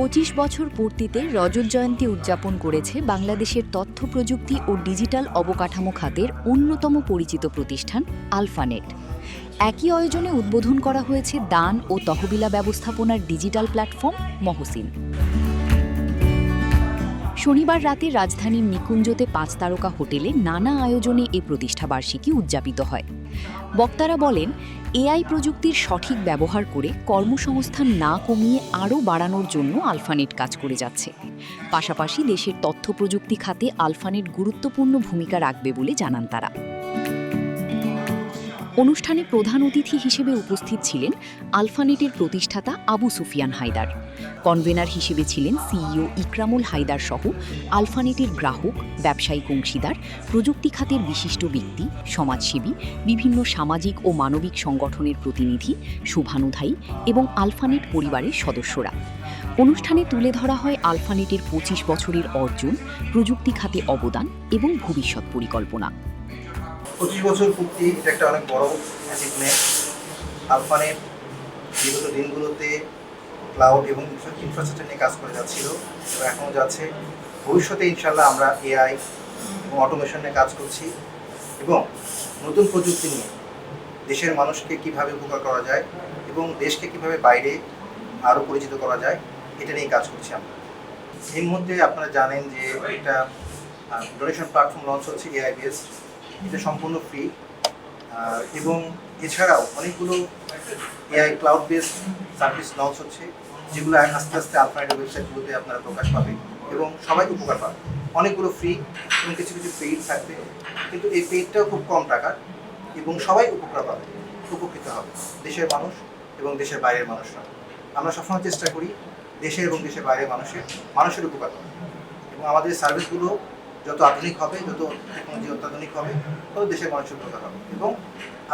25 বছর পূর্তিতে রজত জয়ন্তী উদযাপন করেছে বাংলাদেশের তথ্য প্রযুক্তি ও ডিজিটাল অবকাঠামো খাতের অন্যতম পরিচিত প্রতিষ্ঠান আলফানেট। একই আয়োজনে উদ্বোধন করা হয়েছে দান ও তহবিলা ব্যবস্থাপনার ডিজিটাল প্ল্যাটফর্ম মহসিন। শনিবার রাতে রাজধানীর নিকুঞ্জতে 5 তারকা হোটেলে নানা আয়োজনে এ প্রতিষ্ঠাবার্ষিকী উদযাপিত হয়। বক্তারা বলেন, এআই প্রযুক্তির সঠিক ব্যবহার করে কর্মসংস্থান না কমিয়ে আরও বাড়ানোর জন্য আলফানেট কাজ করে যাচ্ছে। পাশাপাশি দেশের তথ্য প্রযুক্তি খাতে আলফানেট গুরুত্বপূর্ণ ভূমিকা রাখবে বলে জানান তারা। অনুষ্ঠানে প্রধান অতিথি হিসেবে উপস্থিত ছিলেন আলফানেটের প্রতিষ্ঠাতা আবু সুফিয়ান হায়দার। কনভেনার হিসেবে ছিলেন সিইও ইকরামুল হায়দার সহ আলফানেটের গ্রাহক, ব্যবসায়িক অংশীদার, প্রযুক্তি খাতের বিশিষ্ট ব্যক্তি, সমাজসেবী, বিভিন্ন সামাজিক ও মানবিক সংগঠনের প্রতিনিধি, শুভানুধ্যায়ী এবং আলফানেট পরিবারের সদস্যরা। অনুষ্ঠানে তুলে ধরা হয় আলফানেটের 25 বছরের অর্জন, প্রযুক্তি খাতে অবদান এবং ভবিষ্যৎ পরিকল্পনা। 25 বছর পূর্তি এটা একটা অনেক বড় অ্যাচিভমেন্ট। আলফানেট বিগত দিনগুলোতে ক্লাউড এবং ইনফ্রাস্ট্রাকচার নিয়ে কাজ করে যাচ্ছিল এবং এখনও যাচ্ছে। ভবিষ্যতে ইনশাল্লাহ আমরা এআই এবং অটোমেশন নিয়ে কাজ করছি এবং নতুন প্রযুক্তি নিয়ে দেশের মানুষকে কিভাবে উপকার করা যায় এবং দেশকে কিভাবে বাইরে আরও পরিচিত করা যায় এটা নিয়ে কাজ করছি আমরা। এই মুহূর্তে আপনারা জানেন যে একটা ডোনেশন প্ল্যাটফর্ম লঞ্চ হচ্ছে এআই বেসড। এটা সম্পূর্ণ ফ্রি এবং এছাড়াও অনেকগুলো AI cloud based service launch হচ্ছে, যেগুলো আস্তে আস্তে আলফানেটের ওয়েবসাইটগুলোতে আপনারা প্রকাশ পাবেন এবং সবাই উপকার পাবে। অনেকগুলো ফ্রি এবং কিছু কিছু পেইড থাকবে, কিন্তু এই পেইডটাও খুব কম টাকার এবং সবাই উপকার পাবে, উপকৃত হবে, দেশের মানুষ এবং দেশের বাইরের মানুষরা। আমরা সবসময় চেষ্টা করি দেশের এবং দেশের বাইরের মানুষের উপকার করা এবং আমাদের সার্ভিসগুলো যত আধুনিক হবে, যত টেকনোলজি অত্যাধুনিক হবে, তত দেশের মানুষের উপকার হবে এবং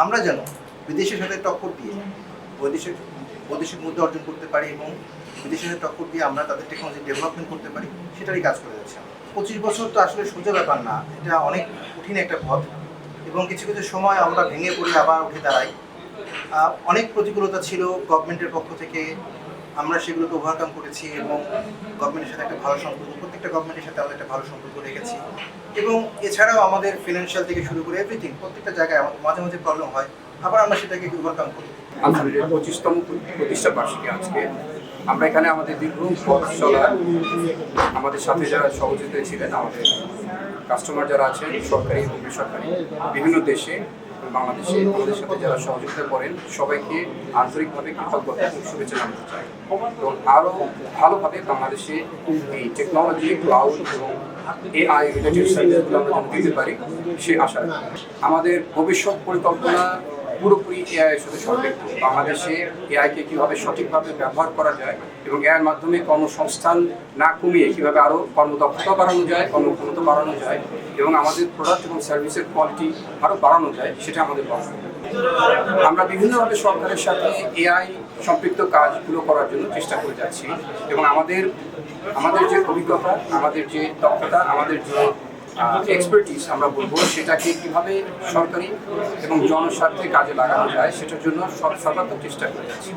আমরা যেন বিদেশের সাথে টক্কর দিয়ে বৈদেশিক মুদ্রা অর্জন করতে পারি এবং বিদেশের সাথে টক্কর দিয়ে আমরা তাদের টেকনোলজি ডেভেলপমেন্ট করতে পারি, সেটারই কাজ করে যাচ্ছে। 25 বছর তো আসলে সোজা ব্যাপার না, এটা অনেক কঠিন একটা পথ এবং কিছু কিছু সময় আমরা ভেঙে পড়ে আবার উঠে দাঁড়াই। অনেক প্রতিকূলতা ছিল গভর্নমেন্টের পক্ষ থেকে, আমরা সেগুলোকে ওভারকাম করেছি এবং গভর্নমেন্টের সাথে একটা ভালো সম্পর্ক, প্রত্যেকটা গভর্নমেন্টের সাথে আমরা একটা ভালো সম্পর্ক রেখেছি এবং এছাড়াও আমাদের ফিনান্সিয়াল থেকে শুরু করে এভরিথিং, প্রত্যেকটা জায়গায় আমাদের মাঝে মাঝে প্রবলেম হয়, আবার আমরা সেটাকে ওভারকাম করি। আলফানেটের 25তম প্রতিষ্ঠা বার্ষিকী আজকে আমরা এখানে আমাদের দীর্ঘ পথ চলা, আমাদের সাথে যারা সহযোগিতা ছিলেন, আমাদের কাস্টমার যারা আছেন সরকারি এবং বেসরকারি বিভিন্ন দেশে বাংলাদেশে আমাদের সাথে যারা সহযোগিতা করেন, সবাইকে আন্তরিকভাবে কৃতজ্ঞতা এবং শুভেচ্ছা জানাতে চাই এবং আরও ভালোভাবে বাংলাদেশে এই টেকনোলজি, ক্লাউড এবং এআই রিলেটেড সার্ভিসগুলো আমরা যেন দিতে পারি সে আশা রাখি। আমাদের ভবিষ্যৎ পরিকল্পনা পুরোপুরি এআইয়ের সাথে সম্পৃক্ত। বাংলাদেশে এআইকে কীভাবে সঠিকভাবে ব্যবহার করা যায় এবং এআইয়ের মাধ্যমে কর্মসংস্থান না কমিয়ে কীভাবে আরও কর্মদক্ষতা বাড়ানো যায়, কর্মক্ষমতা বাড়ানো যায় এবং আমাদের প্রোডাক্ট এবং সার্ভিসের কোয়ালিটি আরও বাড়ানো যায়, সেটা আমাদের লক্ষ্য। আমরা বিভিন্নভাবে সরকারের সাথে এআই সম্পৃক্ত কাজগুলো করার জন্য চেষ্টা করে যাচ্ছি এবং আমাদের যে অভিজ্ঞতা, আমাদের যে দক্ষতা, আমাদের যে এক্সপার্টিস আমরা বলবো, সেটাকে কীভাবে সরকারি এবং জনস্বার্থে কাজে লাগানো যায় সেটার জন্য সর্বাত্মক চেষ্টা করে যাচ্ছি।